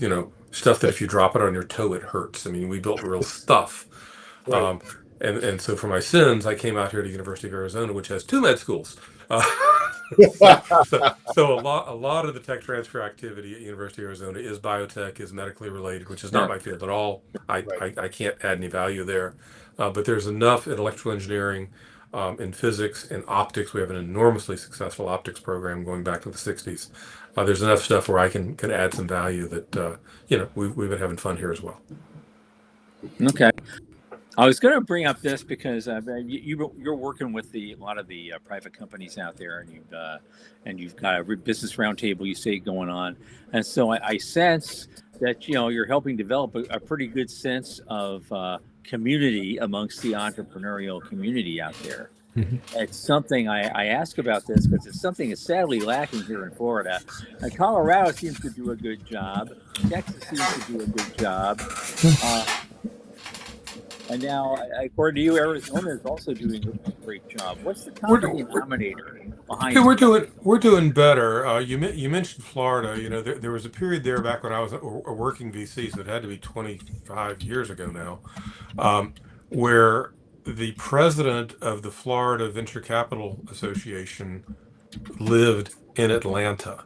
stuff that if you drop it on your toe, it hurts. I mean, we built real stuff. right. Um, and so for my sins, I came out here to University of Arizona, which has two med schools. Uh, so a lot of the tech transfer activity at University of Arizona is biotech, is medically related, which is not Yeah. my field at all. I, Right. I, I can't add any value there. But there's enough in electrical engineering, in physics, and optics. We have an enormously successful optics program going back to the 60s. There's enough stuff where I can add some value that we've been having fun here as well. Okay. I was going to bring up this because you're working with a lot of the private companies out there, and you've got a business roundtable, you say, going on, and so I sense that you're helping develop a pretty good sense of community amongst the entrepreneurial community out there. Mhm. It's something I ask about this because it's something that's sadly lacking here in Florida. And Colorado seems to do a good job. Texas seems to do a good job. Uh, and now, according to you, Arizona is also doing a great job. What's the We're, common denominator Yeah, behind? we're doing better. You mentioned Florida. There was a period there back when I was a working VC, so it had to be 25 years ago now, where the president of the Florida Venture Capital Association lived in Atlanta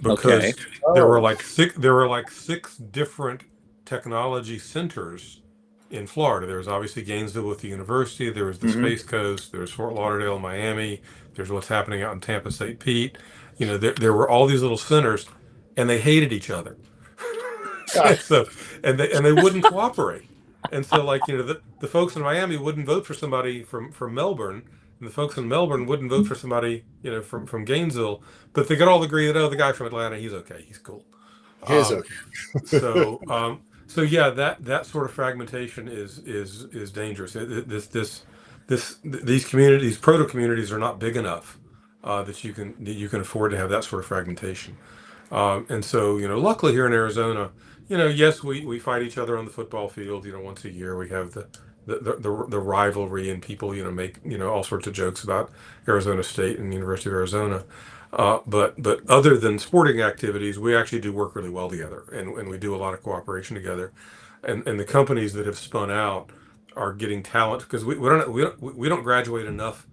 Okay. because Oh, there were like six different technology centers in Florida. There was obviously Gainesville with the university. There was the Hmm. Space Coast. There was Fort Lauderdale, Miami. There's what's happening out in Tampa, St. Pete. There were all these little centers, and they hated each other. yeah. And so, and they wouldn't cooperate. And so, like, the folks in Miami wouldn't vote for somebody from Melbourne, and the folks in Melbourne wouldn't vote for somebody, from Gainesville. But they could all agree that, oh, the guy from Atlanta, he's okay, he's cool. He's Um, okay. so yeah, that sort of fragmentation is dangerous. These communities, these proto communities, are not big enough that you can afford to have that sort of fragmentation. And so, luckily here in Arizona, yes, we fight each other on the football field. Once a year we have the rivalry, and people, make, all sorts of jokes about Arizona State and University of Arizona. But other than sporting activities, we actually do work really well together, and we do a lot of cooperation together. And the companies that have spun out are getting talent because we don't graduate enough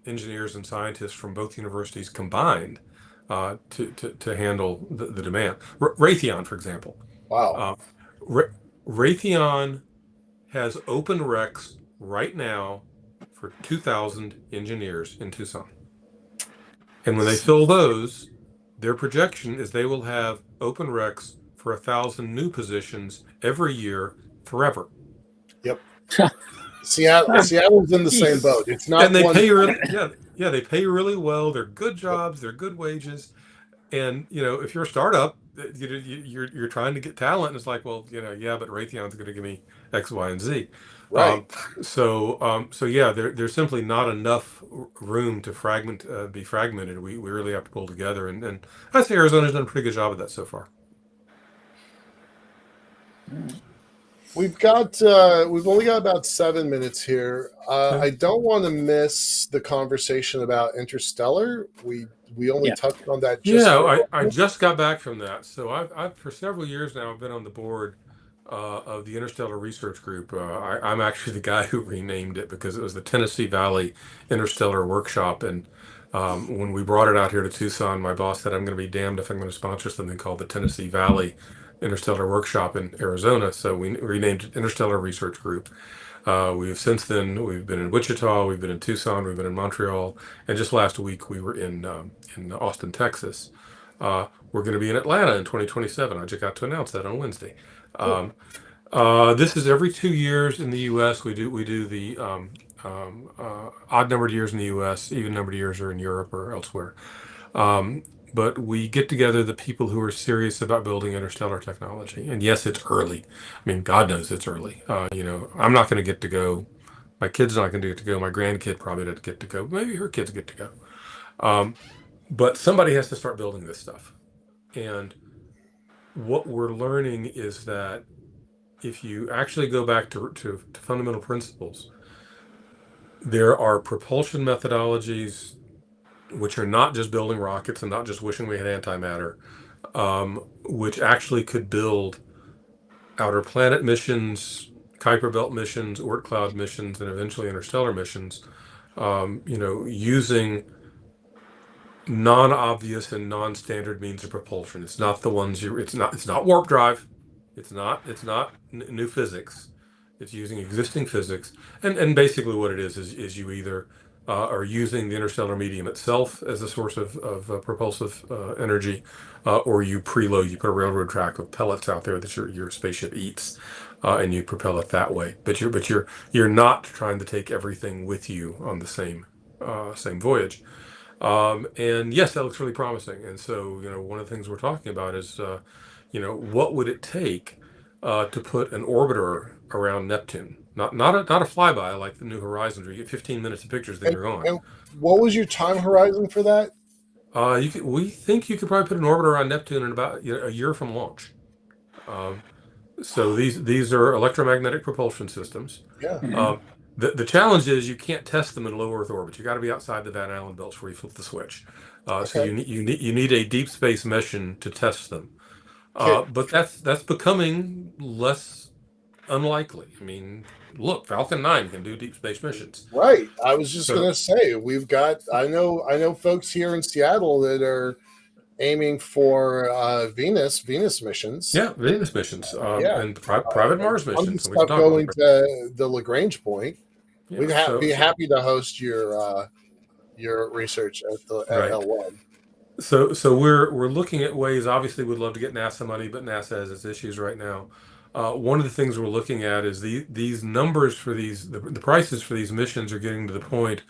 engineers and scientists from both universities combined to handle the demand. Raytheon, for example, Wow. uh, Ra- Raytheon has open recs right now for 2,000 engineers in Tucson. And when they fill those, their projection is they will have open recs for 1,000 new positions every year forever. Yep. Seattle's in the same Jesus. boat. It's not And they one. pay you really, yeah, they pay you really well. They're good jobs, they're good wages. And if you're a startup, you're trying to get talent, and it's like, well, yeah, but Raytheon's going to give me X, Y, and Z. Right. So yeah, there's simply not enough room to be fragmented. We really have to pull together, and I'd say Arizona's done a pretty good job of that so far. We've only got about 7 minutes here. Okay. I don't want to miss the conversation about Interstellar. We only Yeah. touched on that just Yeah, for a I moment. just got back from that. So I've for several years now, I've been on the board of the Interstellar Research Group. I'm actually the guy who renamed it because it was the Tennessee Valley Interstellar Workshop. And when we brought it out here to Tucson, my boss said, I'm going to be damned if I'm going to sponsor something called the Tennessee Valley Interstellar Workshop in Arizona. So we renamed it Interstellar Research Group. We've been in Wichita, we've been in Tucson, we've been in Montreal, and just last week we were in Austin, Texas. We're going to be in Atlanta in 2027. I just got to announce that on Wednesday. Cool. This is every 2 years in the U.S. We do the odd numbered years in the U.S., even numbered years are in Europe or elsewhere. Um, but we get together the people who are serious about building interstellar technology. And yes, it's early. I mean, God knows it's early. I'm not going to get to go. My kid's not going to get to go. My grandkid probably doesn't get to go. Maybe her kids get to go. Um, but somebody has to start building this stuff. And what we're learning is that if you actually go back to fundamental principles, there are propulsion methodologies which are not just building rockets and not just wishing we had antimatter, which actually could build outer planet missions, Kuiper Belt missions, Oort cloud missions, and eventually interstellar missions, using non-obvious and non-standard means of propulsion. It's not the ones it's not warp drive. It's not new physics. It's using existing physics. And basically what it is you either are using the interstellar medium itself as a source of propulsive energy, or you preload, you put a railroad track of pellets out there that your spaceship eats, and you propel it that way. But you're not trying to take everything with you on the same voyage. And yes, that looks really promising. And so, one of the things we're talking about is, what would it take to put an orbiter around Neptune? Not a flyby like the New Horizons, where you get 15 minutes of pictures, then And, you're gone. and what was your time horizon for that? We think you could probably put an orbiter around Neptune in about a year from launch. Um, so these are electromagnetic propulsion systems. Yeah. Mhm. Um, the challenge is you can't test them in low Earth orbit. You got to be outside the Van Allen belts where you flip the switch. So Okay. you need a deep space mission to test them. Okay. But that's becoming less unlikely. I mean, look, Falcon 9 can do deep space missions. Right. I was just So gonna say we've got. I know folks here in Seattle that are aiming for Venus missions. yeah, Venus missions, Yeah. and private And Mars tons of missions, and we can stuff talk about going them. to the Lagrange point. Yeah. We'd So be so happy to host your research at right. L1. So we're looking at ways. Obviously, we'd love to get NASA money, but NASA has its issues right now. One of the things we're looking at is these numbers for the prices for these missions are getting to the point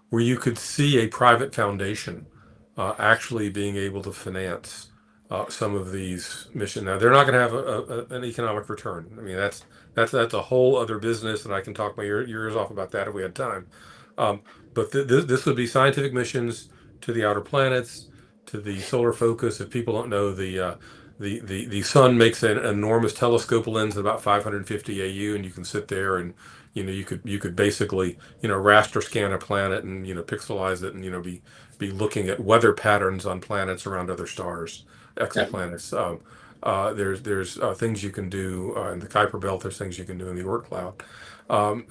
where you could see a private foundation actually being able to finance some of these missions. Now they're not going to have an economic return. I mean that's a whole other business, and I can talk my ears off about that if we had time. Um, but this would be scientific missions to the outer planets, to the solar focus. If people don't know, the sun makes an enormous telescope lens at about 550 AU, and you can sit there and you could basically raster scan a planet and pixelize it and be be looking at weather patterns on planets around other stars, exoplanets. There's things you can do in the Kuiper Belt. There's things you can do in the Oort cloud.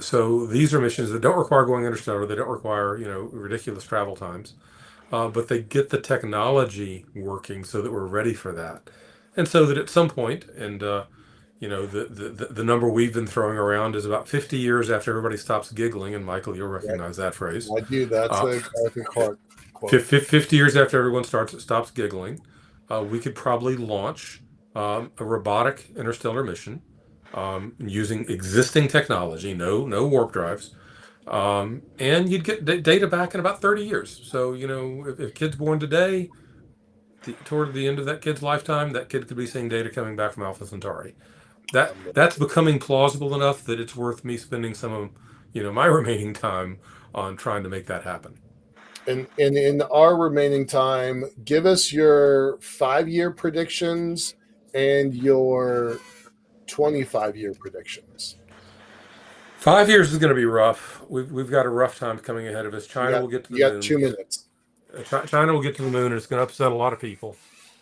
So these are missions that don't require going interstellar. They don't require ridiculous travel times, but they get the technology working so that we're ready for that, and so that at some point, and the number we've been throwing around is about 50 years after everybody stops giggling, and Michael, you'll recognize that phrase. I do. That's Uh, a Arthur Clarke quote. 50 years after everyone stops giggling, we could probably launch a robotic interstellar mission using existing technology, no warp drives, and you'd get data back in about 30 years. So, if a kid's born today, toward the end of that kid's lifetime, that kid could be seeing data coming back from Alpha Centauri. That's becoming plausible enough that it's worth me spending some of my remaining time on trying to make that happen. And in our remaining time, give us your 5-year predictions and your 25-year predictions. 5 years is going to be rough. We've got a rough time coming ahead of us. China will get to the moon. You got 2 minutes. China will get to the moon, and it's going to upset a lot of people.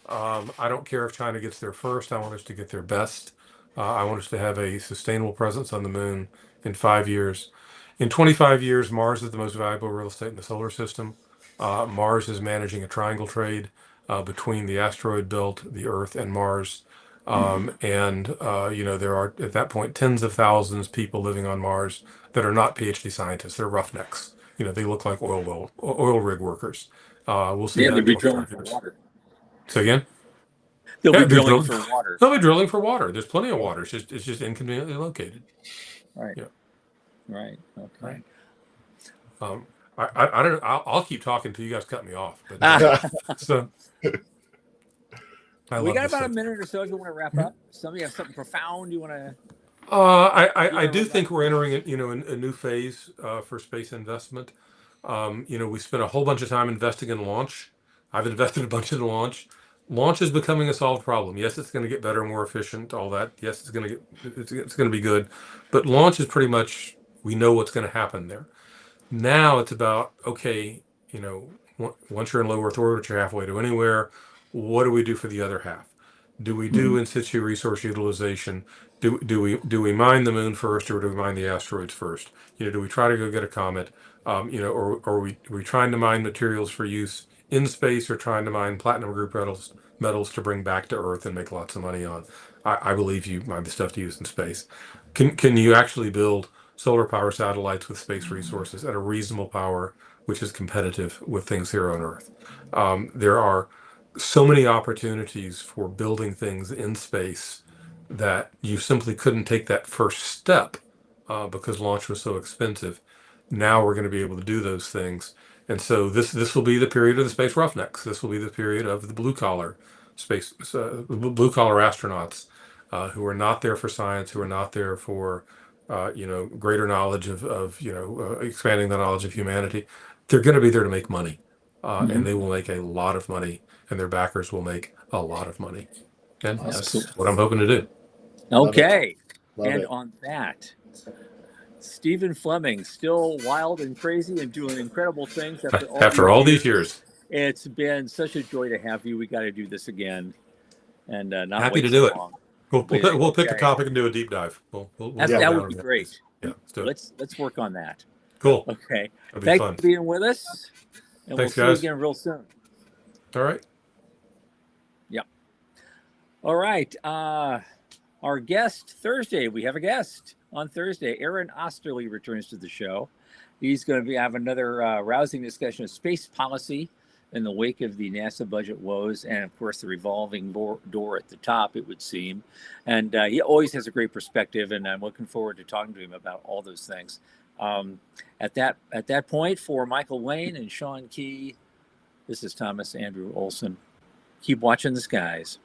I don't care if China gets there first. I want us to get there best. I want us to have a sustainable presence on the moon in 5 years. In 25 years, Mars is the most valuable real estate in the solar system. Mars is managing a triangle trade between the asteroid belt, the Earth, and Mars. There are at that point tens of thousands of people living on Mars that are not PhD scientists. They're roughnecks. They look like oil rig workers. We'll see. Yeah, they'll be drilling for water. So again, they'll be drilling for water. They'll be drilling for water. There's plenty of water. It's just inconveniently located. Right. Yeah. Right. Okay. Right. I don't know. I'll keep talking until you guys cut me off. But so. We got about a minute or so if you want to wrap up. Somebody have something profound you want to? I do think we're entering a new phase for space investment. We spent a whole bunch of time investing in launch. I've invested a bunch in launch. Launch is becoming a solved problem. Yes, it's going to get better, more efficient, all that. Yes, it's going to be good, but launch is pretty much, we know what's going to happen there. Now it's about, okay, once you're in low Earth orbit, you're halfway to anywhere. What do we do for the other half? Do we do in situ resource utilization? Do we mine the moon first, or do we mine the asteroids first? Do we try to go get a comet? Or are we trying to mine materials for use in space, or trying to mine platinum group metals to bring back to Earth and make lots of money on? I believe you mine the stuff to use in space. Can you actually build solar power satellites with space resources at a reasonable power, which is competitive with things here on Earth? There are so many opportunities for building things in space that you simply couldn't take that first step because launch was so expensive. Now we're going to be able to do those things. And so this will be the period of the space roughnecks. This will be the period of the blue collar astronauts who are not there for science, who are not there for greater knowledge of expanding the knowledge of humanity. They're going to be there to make money, and they will make a lot of money, and their backers will make a lot of money. And that's what I'm hoping to do. Okay. And on that, Stephen Fleming, still wild and crazy and doing incredible things after all these years. It's been such a joy to have you. We got to do this again, and not happy wait to do so long. We'll pick a topic and do a deep dive. That would be great. Yeah, let's work on that. Cool. Okay. Thanks for being with us, and Thanks, we'll guys. see you again real soon. All right. Yep. All right. Our guest Thursday. We have a guest on Thursday. Aaron Osterly returns to the show. He's going to have another rousing discussion of space policy in the wake of the NASA budget woes, and of course the revolving door at the top, it would seem. And he always has a great perspective, and I'm looking forward to talking to him about all those things. At that point, for Michael Wayne and Sean Key, this is Thomas Andrew Olson. Keep watching the skies.